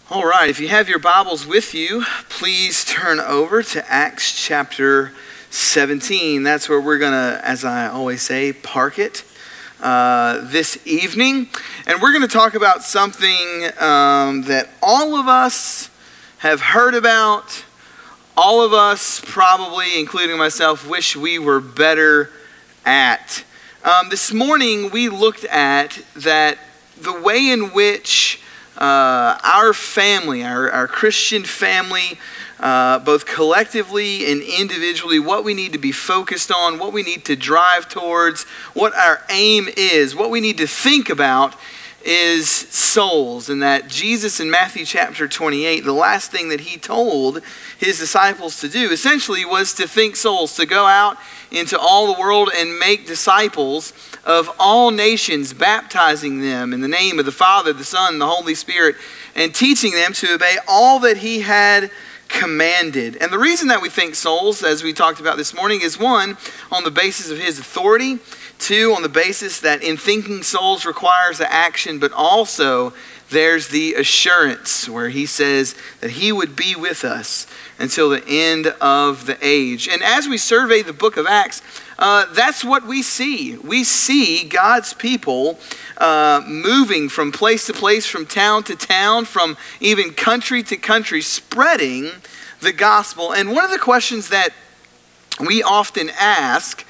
All right, if you have your Bibles with you, please turn over to Acts chapter 17. That's where we're going to, as I always say, park it this evening. And we're going to talk about something that all of us have heard about. All of us, probably, including myself, wish we were better at. This morning, we looked at that the way in which our family, our Christian family, both collectively and individually, what we need to be focused on, what we need to drive towards, what our aim is, what we need to think about is souls. And that Jesus in Matthew chapter 28, the last thing that he told his disciples to do essentially was to think souls, to go out into all the world and make disciples of all nations, baptizing them in the name of the Father, the Son, and the Holy Spirit, and teaching them to obey all that he had commanded. And the reason that we think souls, as we talked about this morning, is one, on the basis of his authority, two, on the basis that in thinking souls requires the action, but also there's the assurance where he says that he would be with us until the end of the age. And as we survey the book of Acts, that's what we see. We see God's people moving from place to place, from town to town, from even country to country, spreading the gospel. And one of the questions that we often ask,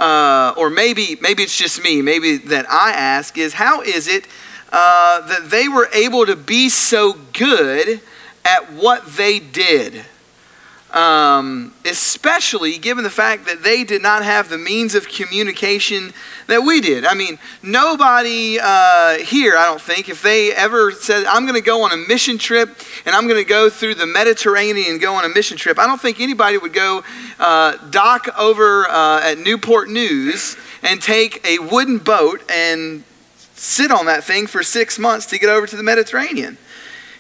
or maybe it's just me, maybe that I ask, is how is it that they were able to be so good at what they did? Especially given the fact that they did not have the means of communication that we did. I mean, nobody here, I don't think, if they ever said, I'm going to go on a mission trip and I'm going to go through the Mediterranean and go on a mission trip, I don't think anybody would go dock over at Newport News and take a wooden boat and sit on that thing for 6 months to get over to the Mediterranean.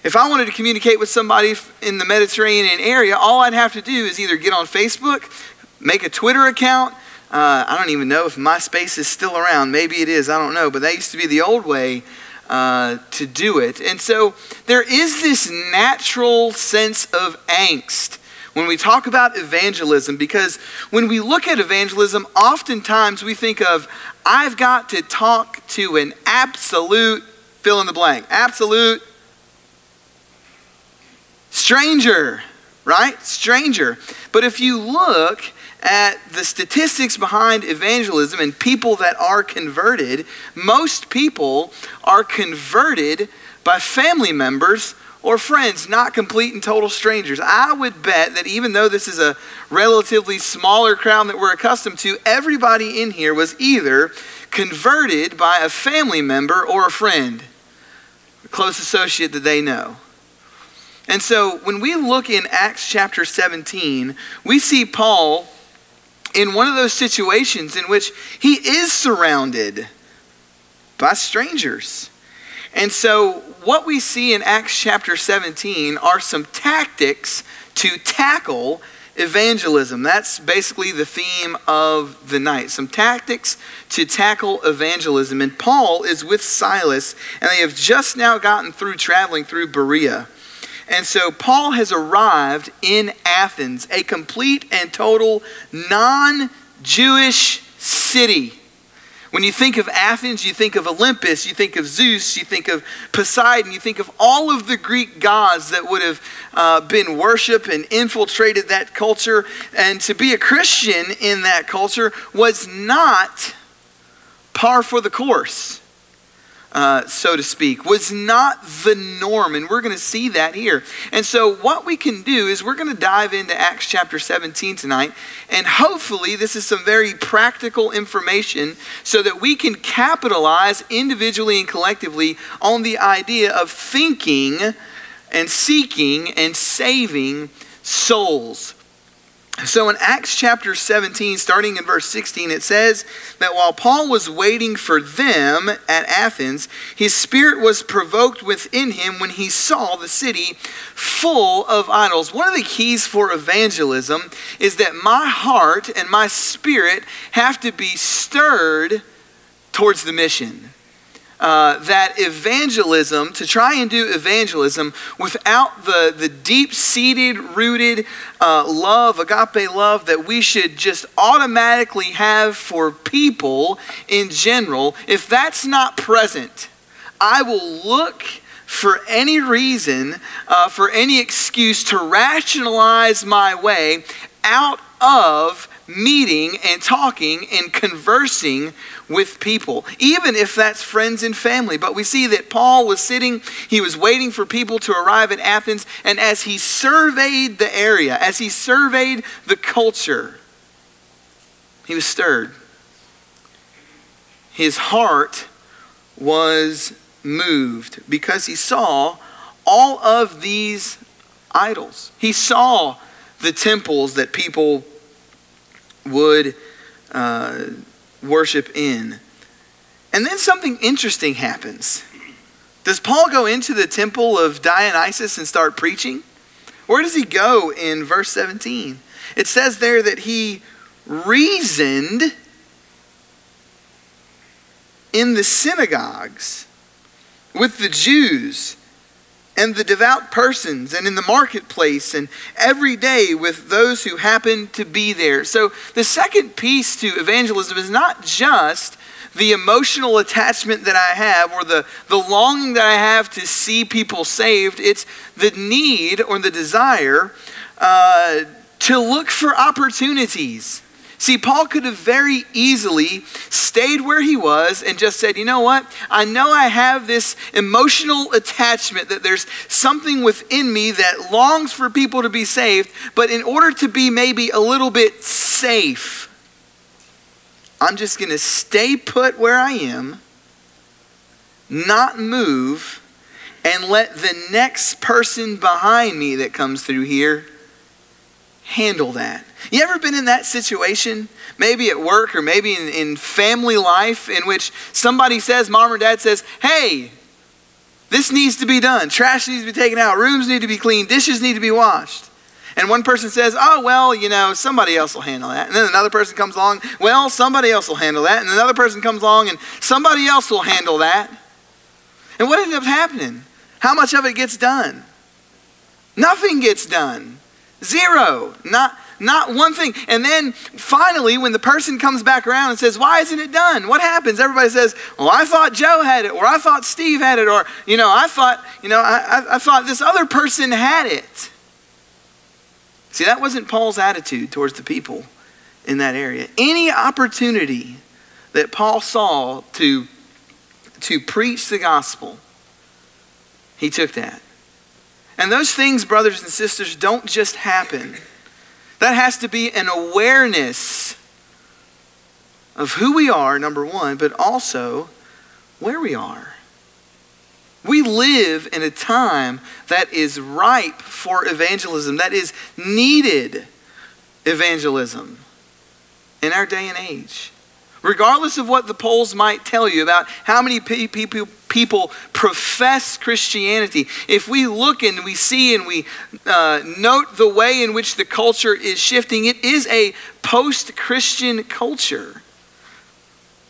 If I wanted to communicate with somebody in the Mediterranean area, all I'd have to do is either get on Facebook, make a Twitter account. I don't even know if MySpace is still around. Maybe it is, I don't know. But that used to be the old way to do it. And so there is this natural sense of angst when we talk about evangelism, because when we look at evangelism, oftentimes we think of, I've got to talk to an absolute fill in the blank, absolute stranger, right? Stranger. But if you look at the statistics behind evangelism and people that are converted, most people are converted by family members or friends, not complete and total strangers. I would bet that even though this is a relatively smaller crowd that we're accustomed to, everybody in here was either converted by a family member or a friend, a close associate that they know. And so when we look in Acts chapter 17, we see Paul in one of those situations in which he is surrounded by strangers. And so what we see in Acts chapter 17 are some tactics to tackle evangelism. That's basically the theme of the night. Some tactics to tackle evangelism. And Paul is with Silas, and they have just now gotten through traveling through Berea. And so Paul has arrived in Athens, a complete and total non-Jewish city. When you think of Athens, you think of Olympus, you think of Zeus, you think of Poseidon, you think of all of the Greek gods that would have been worshipped and infiltrated that culture. And to be a Christian in that culture was not par for the course. So to speak, was not the norm. And we're going to see that here. And so what we can do is we're going to dive into Acts chapter 17 tonight. And hopefully this is some very practical information so that we can capitalize individually and collectively on the idea of thinking and seeking and saving souls. So in Acts chapter 17, starting in verse 16, it says that while Paul was waiting for them at Athens, his spirit was provoked within him when he saw the city full of idols. One of the keys for evangelism is that my heart and my spirit have to be stirred towards the mission. that evangelism, to try and do evangelism without the deep-seated, rooted love, agape love that we should just automatically have for people in general, if that's not present, I will look for any reason, for any excuse to rationalize my way out of meeting and talking and conversing with people, even if that's friends and family. But we see that Paul was sitting, he was waiting for people to arrive in Athens, and as he surveyed the area, as he surveyed the culture, he was stirred. His heart was moved because he saw all of these idols. He saw the temples that people would worship in. And then something interesting happens. Does Paul go into the temple of Dionysus and start preaching? Where does he go in verse 17? It says there that he reasoned in the synagogues with the Jews and the devout persons, and in the marketplace, and every day with those who happen to be there. So the second piece to evangelism is not just the emotional attachment that I have, or the longing that I have to see people saved. It's the need or the desire to look for opportunities. See, Paul could have very easily stayed where he was and just said, you know what? I know I have this emotional attachment, that there's something within me that longs for people to be saved, but in order to be maybe a little bit safe, I'm just going to stay put where I am, not move, and let the next person behind me that comes through here handle that. You ever been in that situation? Maybe at work or maybe in family life, in which somebody says, mom or dad says, hey, this needs to be done. Trash needs to be taken out. Rooms need to be cleaned. Dishes need to be washed. And one person says, oh, well, you know, somebody else will handle that. And then another person comes along, well, somebody else will handle that. And another person comes along and somebody else will handle that. And what ends up happening? How much of it gets done? Nothing gets done. Zero. Not one thing. And then finally, when the person comes back around and says, why isn't it done? What happens? Everybody says, well, I thought Joe had it, or I thought Steve had it, or, you know, I thought this other person had it. See, that wasn't Paul's attitude towards the people in that area. Any opportunity that Paul saw to preach the gospel, he took that. And those things, brothers and sisters, don't just happen. That has to be an awareness of who we are, number one, but also where we are. We live in a time that is ripe for evangelism, that is needed evangelism in our day and age. Regardless of what the polls might tell you about how many people profess Christianity, if we look and we see and we note the way in which the culture is shifting, it is a post-Christian culture.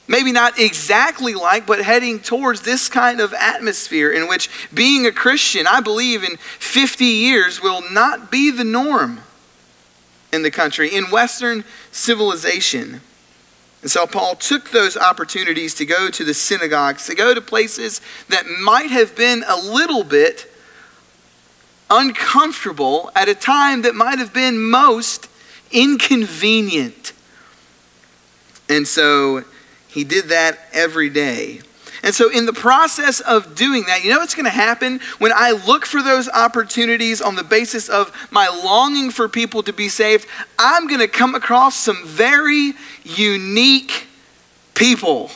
Maybe not exactly like, but heading towards this kind of atmosphere in which being a Christian, I believe in 50 years, will not be the norm in the country, in Western civilization. And so Paul took those opportunities to go to the synagogues, to go to places that might have been a little bit uncomfortable at a time that might have been most inconvenient. And so he did that every day. And so in the process of doing that, you know what's going to happen when I look for those opportunities on the basis of my longing for people to be saved? I'm going to come across some very unique people.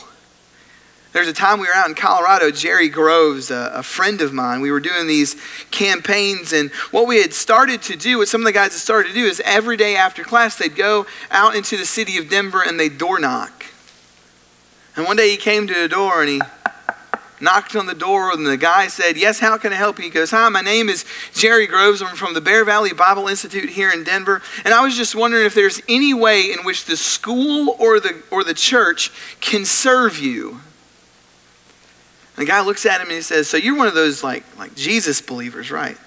There's a time we were out in Colorado, Jerry Groves, a friend of mine, we were doing these campaigns, and what we had started to do, what some of the guys had started to do, is every day after class, they'd go out into the city of Denver and they'd door knock. And one day he came to a door and he knocked on the door, and the guy said, yes, how can I help you? He goes, hi, my name is Jerry Groves. I'm from the Bear Valley Bible Institute here in Denver. And I was just wondering if there's any way in which the school or the church can serve you. And the guy looks at him and he says, so you're one of those like Jesus believers, right?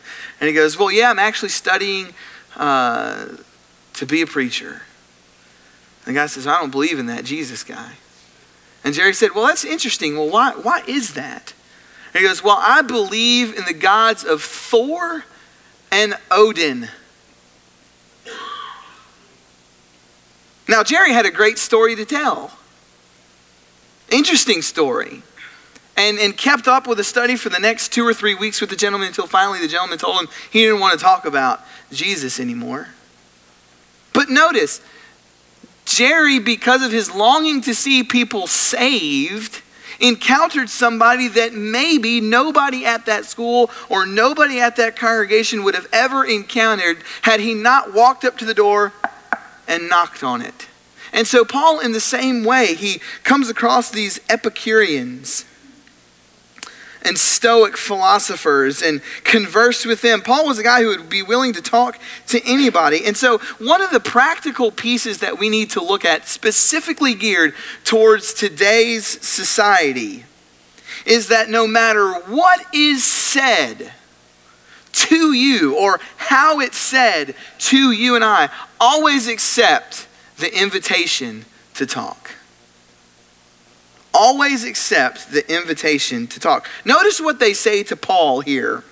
And he goes, well, yeah, I'm actually studying to be a preacher. And the guy says, I don't believe in that Jesus guy. And Jerry said, well, that's interesting. Well, why is that? And he goes, well, I believe in the gods of Thor and Odin. Now, Jerry had a great story to tell. Interesting story. And kept up with the study for the next 2 or 3 weeks with the gentleman until finally the gentleman told him he didn't want to talk about Jesus anymore. But notice, Jerry, because of his longing to see people saved, encountered somebody that maybe nobody at that school or nobody at that congregation would have ever encountered had he not walked up to the door and knocked on it. And so Paul, in the same way, he comes across these Epicureans and Stoic philosophers and conversed with them. Paul was a guy who would be willing to talk to anybody. And so one of the practical pieces that we need to look at, specifically geared towards today's society, is that no matter what is said to you or how it's said to you and I, always accept the invitation to talk. Always accept the invitation to talk. Notice what they say to Paul here.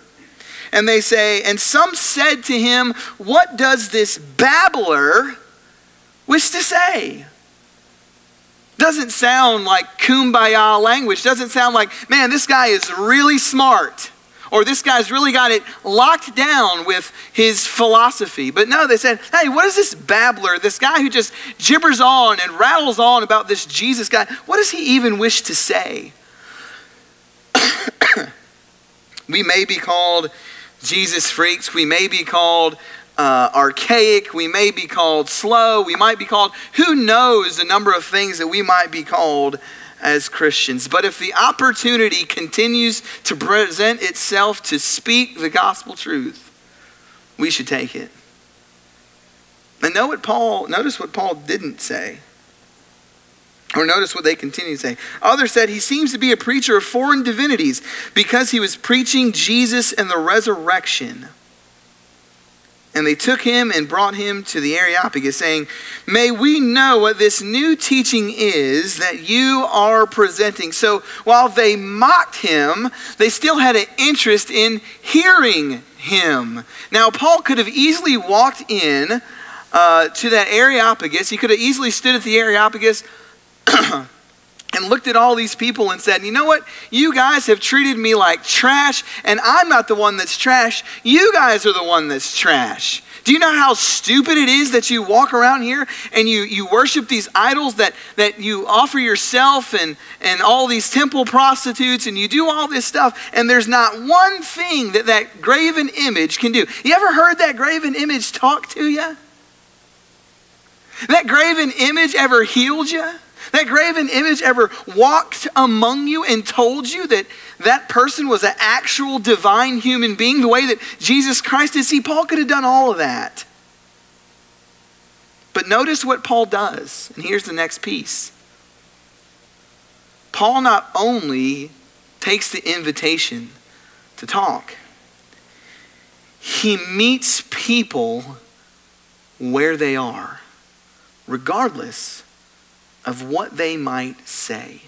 And they say, and some said to him, what does this babbler wish to say? Doesn't sound like kumbaya language. Doesn't sound like, man, this guy is really smart. Or this guy's really got it locked down with his philosophy. But no, they said, hey, what is this babbler, this guy who just gibbers on and rattles on about this Jesus guy? What does he even wish to say? We may be called Jesus freaks. We may be called archaic. We may be called slow. We might be called, who knows, a number of things that we might be called as Christians. But if the opportunity continues to present itself to speak the gospel truth, we should take it. And notice what Paul didn't say. Or notice what they continue to say. Others said he seems to be a preacher of foreign divinities because he was preaching Jesus and the resurrection. And they took him and brought him to the Areopagus, saying, may we know what this new teaching is that you are presenting. So while they mocked him, they still had an interest in hearing him. Now, Paul could have easily walked in to that Areopagus. He could have easily stood at the Areopagus and looked at all these people and said, you know what? You guys have treated me like trash, and I'm not the one that's trash. You guys are the one that's trash. Do you know how stupid it is that you walk around here and you worship these idols, that you offer yourself and all these temple prostitutes, and you do all this stuff, and there's not one thing that graven image can do. You ever heard that graven image talk to you? That graven image ever healed you? That graven image ever walked among you and told you that that person was an actual divine human being, the way that Jesus Christ is? See, Paul could have done all of that. But notice what Paul does. And here's the next piece. Paul not only takes the invitation to talk, he meets people where they are, regardless of what they might say.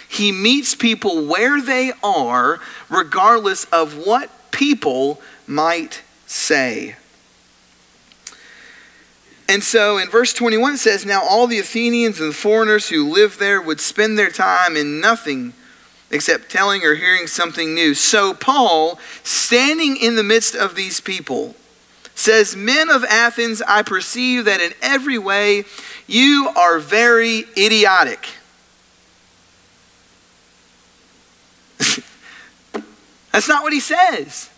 He meets people where they are, regardless of what people might say. And so in verse 21 it says, now all the Athenians and the foreigners who lived there would spend their time in nothing except telling or hearing something new. So Paul, standing in the midst of these people, says, men of Athens, I perceive that in every way you are very idiotic. That's not what he says.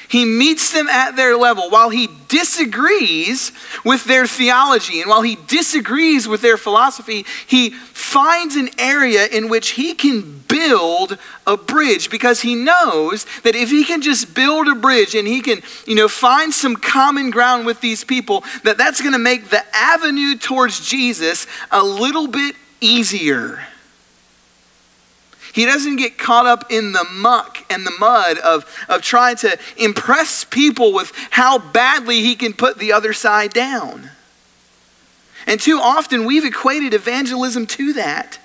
He meets them at their level. While he disagrees with their theology and while he disagrees with their philosophy, he finds an area in which he can build a bridge, because he knows that if he can just build a bridge and he can, find some common ground with these people, that's going to make the avenue towards Jesus a little bit easier. He doesn't get caught up in the muck and the mud of trying to impress people with how badly he can put the other side down. And too often we've equated evangelism to that.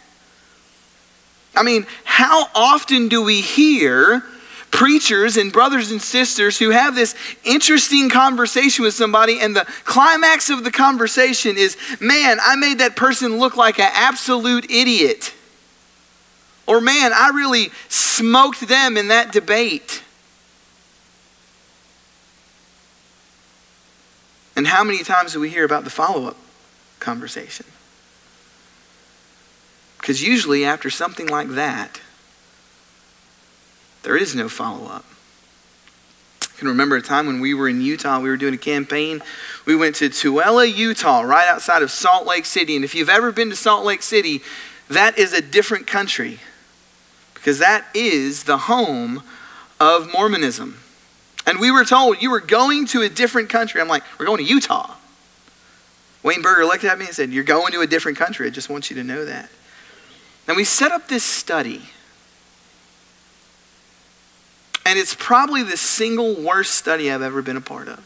I mean, how often do we hear preachers and brothers and sisters who have this interesting conversation with somebody, and the climax of the conversation is, man, I made that person look like an absolute idiot. Or, man, I really smoked them in that debate. And how many times do we hear about the follow-up conversation? Because usually after something like that, there is no follow-up. I can remember a time when we were in Utah, we were doing a campaign. We went to Tooele, Utah, right outside of Salt Lake City. And if you've ever been to Salt Lake City, that is a different country, because that is the home of Mormonism. And we were told, you were going to a different country. I'm like, we're going to Utah. Wayne Berger looked at me and said, you're going to a different country. I just want you to know that. And we set up this study. And it's probably the single worst study I've ever been a part of.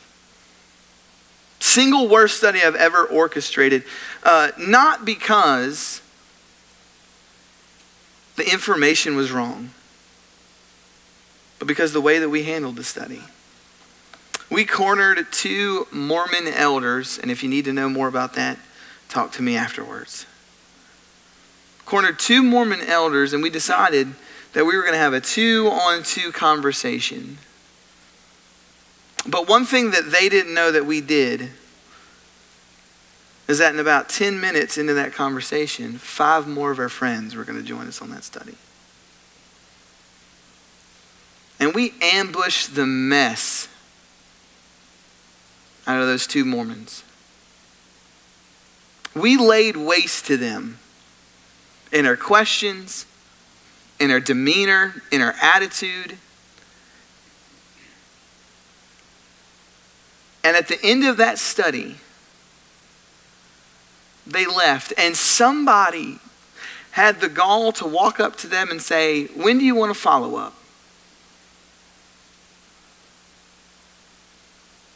Single worst study I've ever orchestrated. Not because the information was wrong, but because the way that we handled the study. We cornered 2 Mormon elders, and if you need to know more about that, talk to me afterwards. Cornered 2 Mormon elders, and we decided that we were going to have a 2-on-2 conversation. But one thing that they didn't know that we did is that in about 10 minutes into that conversation, 5 more of our friends were going to join us on that study. And we ambushed the mess out of those 2 Mormons. We laid waste to them in our questions, in our demeanor, in our attitude. And at the end of that study, they left, and somebody had the gall to walk up to them and say, when do you want to follow up?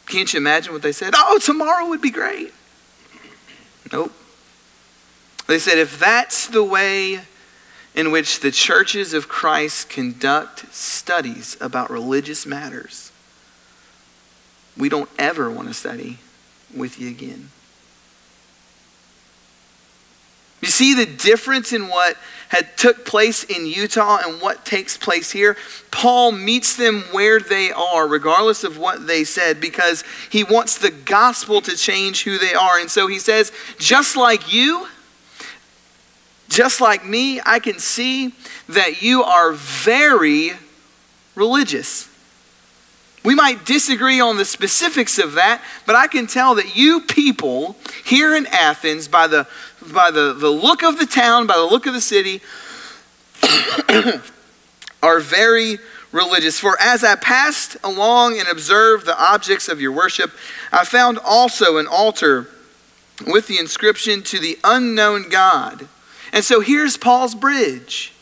Can't you imagine what they said? Oh, tomorrow would be great. Nope. They said, if that's the way in which the churches of Christ conduct studies about religious matters, we don't ever want to study with you again. You see the difference in what had took place in Utah and what takes place here? Paul meets them where they are, regardless of what they said, because he wants the gospel to change who they are. And so he says, just like you, just like me, I can see that you are very religious. We might disagree on the specifics of that, but I can tell that you people here in Athens, by the look of the town, by the look of the city, are very religious. For as I passed along and observed the objects of your worship, I found also an altar with the inscription, to the unknown God. And so here's Paul's bridge.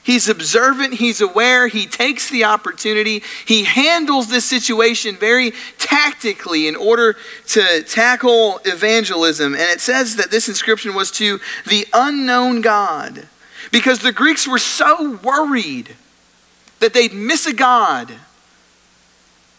He's observant, he's aware, he takes the opportunity, he handles this situation very tactically in order to tackle evangelism. And it says that this inscription was to the unknown God, because the Greeks were so worried that they'd miss a God,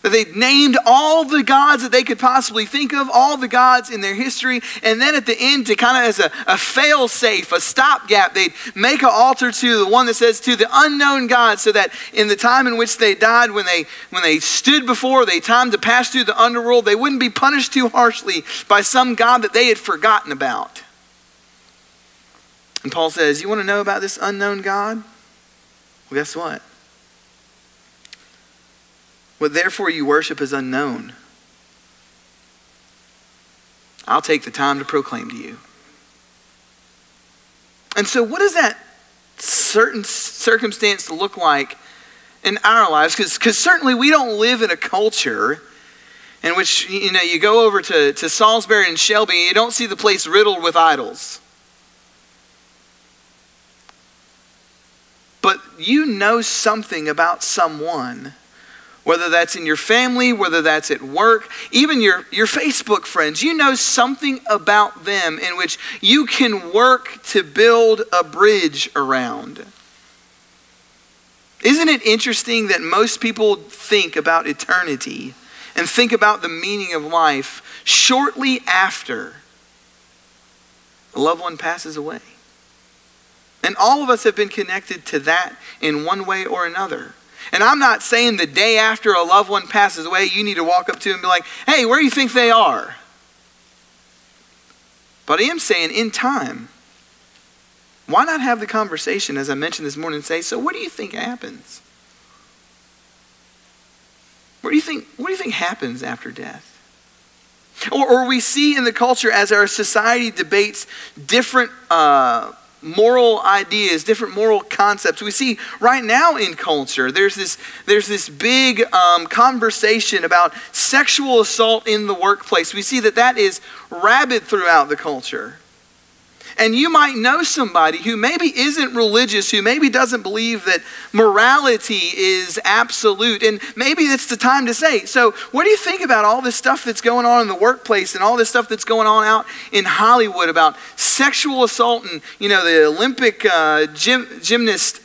that they'd named all the gods that they could possibly think of, all the gods in their history, and then at the end, to kind of as a fail-safe, a stopgap, they'd make an altar to the one that says to the unknown God, so that in the time in which they died, when they stood before, they time to pass through the underworld, they wouldn't be punished too harshly by some God that they had forgotten about. And Paul says, you want to know about this unknown God? Well, guess what? What therefore you worship is unknown. I'll take the time to proclaim to you. And so what does that certain circumstance look like in our lives? Because certainly we don't live in a culture in which, you go over to Salisbury and Shelby and you don't see the place riddled with idols. but you know something about someone, whether that's in your family, whether that's at work, even your Facebook friends. You know something about them in which you can work to build a bridge around. Isn't it interesting that most people think about eternity and think about the meaning of life shortly after a loved one passes away? And all of us have been connected to that in one way or another. And I'm not saying the day after a loved one passes away, you need to walk up to them and be like, hey, where do you think they are? But I am saying in time, why not have the conversation, as I mentioned this morning, and say, so what do you think happens? What do you think happens after death? Or we see in the culture as our society debates different moral ideas, different moral concepts. We see right now in culture, there's this big conversation about sexual assault in the workplace. We see that is rabid throughout the culture. And you might know somebody who maybe isn't religious, who maybe doesn't believe that morality is absolute. And maybe it's the time to say, so what do you think about all this stuff that's going on in the workplace and all this stuff that's going on out in Hollywood about sexual assault and, the Olympic gymnast,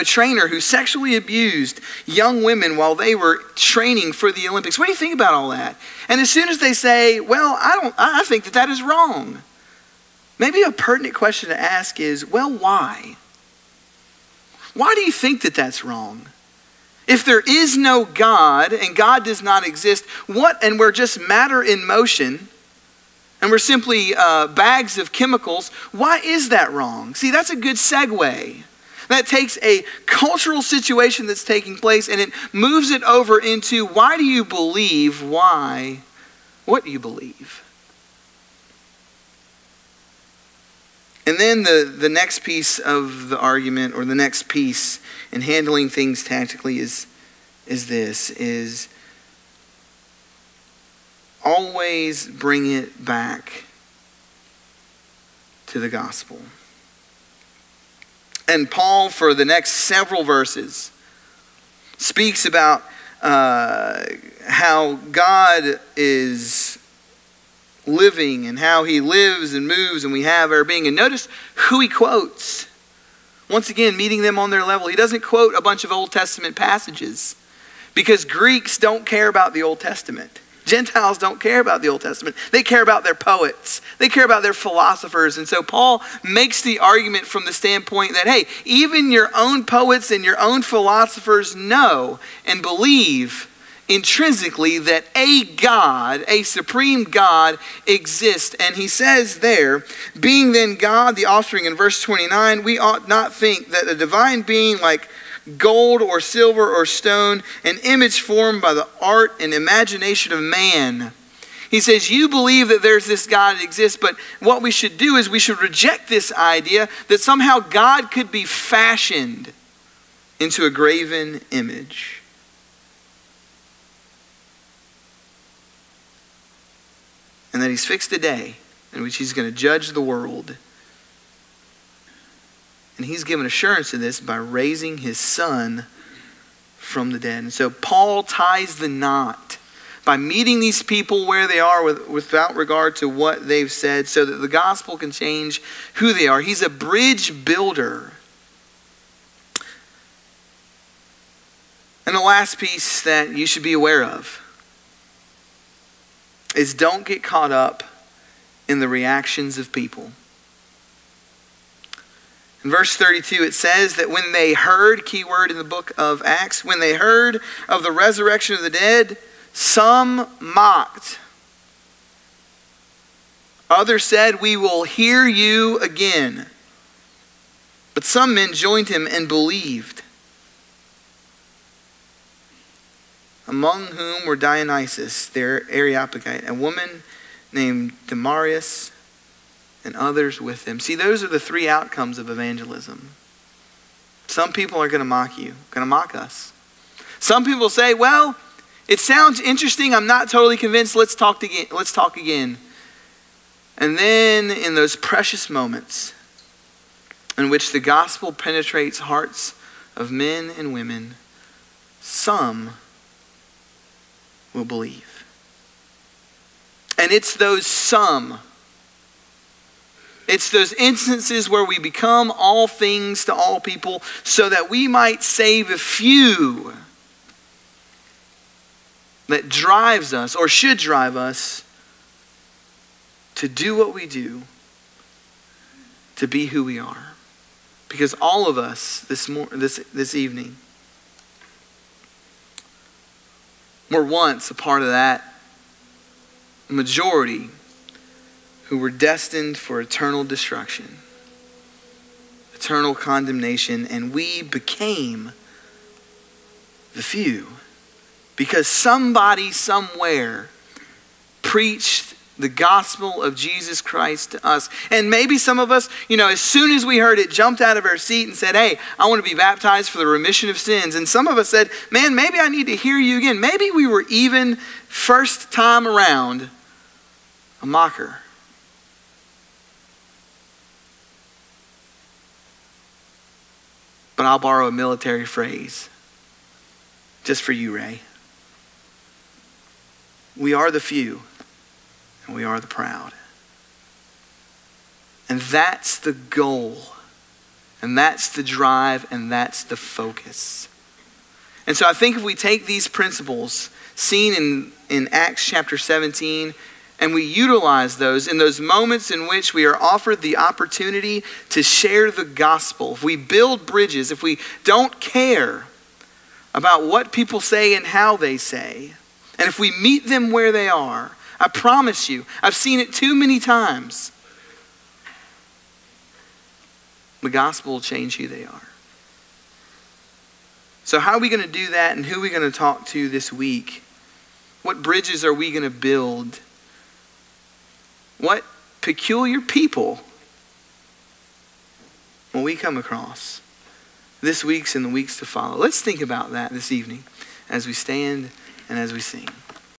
trainer who sexually abused young women while they were training for the Olympics? What do you think about all that? And as soon as they say, well, I think that is wrong. Maybe a pertinent question to ask is, well, why? Why do you think that that's wrong? If there is no God and God does not exist, and we're just matter in motion, and we're simply bags of chemicals, why is that wrong? See, that's a good segue. That takes a cultural situation that's taking place and it moves it over into why do you believe, why, what do you believe? And then the next piece of the argument, or the next piece in handling things tactically is always bring it back to the gospel. And Paul, for the next several verses, speaks about how God is living and how he lives and moves and we have our being. And notice who he quotes. Once again, meeting them on their level. He doesn't quote a bunch of Old Testament passages because Greeks don't care about the Old Testament. Gentiles don't care about the Old Testament. They care about their poets. They care about their philosophers. And so Paul makes the argument from the standpoint that, hey, even your own poets and your own philosophers know and believe intrinsically that a God, a supreme God, exists. And he says there, being then God, the offspring, in verse 29, we ought not think that a divine being like gold or silver or stone, an image formed by the art and imagination of man. He says, you believe that there's this God that exists, but what we should do is we should reject this idea that somehow God could be fashioned into a graven image. And that he's fixed a day in which he's going to judge the world. And he's given assurance of this by raising his son from the dead. And so Paul ties the knot by meeting these people where they are without regard to what they've said so that the gospel can change who they are. He's a bridge builder. And the last piece that you should be aware of is don't get caught up in the reactions of people. In verse 32, it says that when they heard, key word in the book of Acts, when they heard of the resurrection of the dead, some mocked. Others said, we will hear you again. But some men joined him and believed, among whom were Dionysus, their Areopagus, a woman named Damaris, and others with them. See, those are the three outcomes of evangelism. Some people are going to mock you, going to mock us. Some people say, well, it sounds interesting. I'm not totally convinced. Let's talk again. And then in those precious moments, in which the gospel penetrates hearts of men and women, some will believe. And it's those some. It's those instances where we become all things to all people so that we might save a few that drives us, or should drive us, to do what we do, to be who we are. Because all of us this evening were once a part of that majority who were destined for eternal destruction, eternal condemnation, and we became the few because somebody somewhere preached the gospel of Jesus Christ to us. And maybe some of us, as soon as we heard it, jumped out of our seat and said, hey, I want to be baptized for the remission of sins. And some of us said, man, maybe I need to hear you again. Maybe we were even first time around a mocker. But I'll borrow a military phrase just for you, Ray. We are the few. And we are the proud. And that's the goal. And that's the drive. And that's the focus. And so I think if we take these principles seen in Acts chapter 17 and we utilize those in those moments in which we are offered the opportunity to share the gospel, if we build bridges, if we don't care about what people say and how they say, and if we meet them where they are, I promise you, I've seen it too many times. The gospel will change who they are. So how are we going to do that, and who are we going to talk to this week? What bridges are we going to build? What peculiar people will we come across this week's and the weeks to follow? Let's think about that this evening as we stand and as we sing.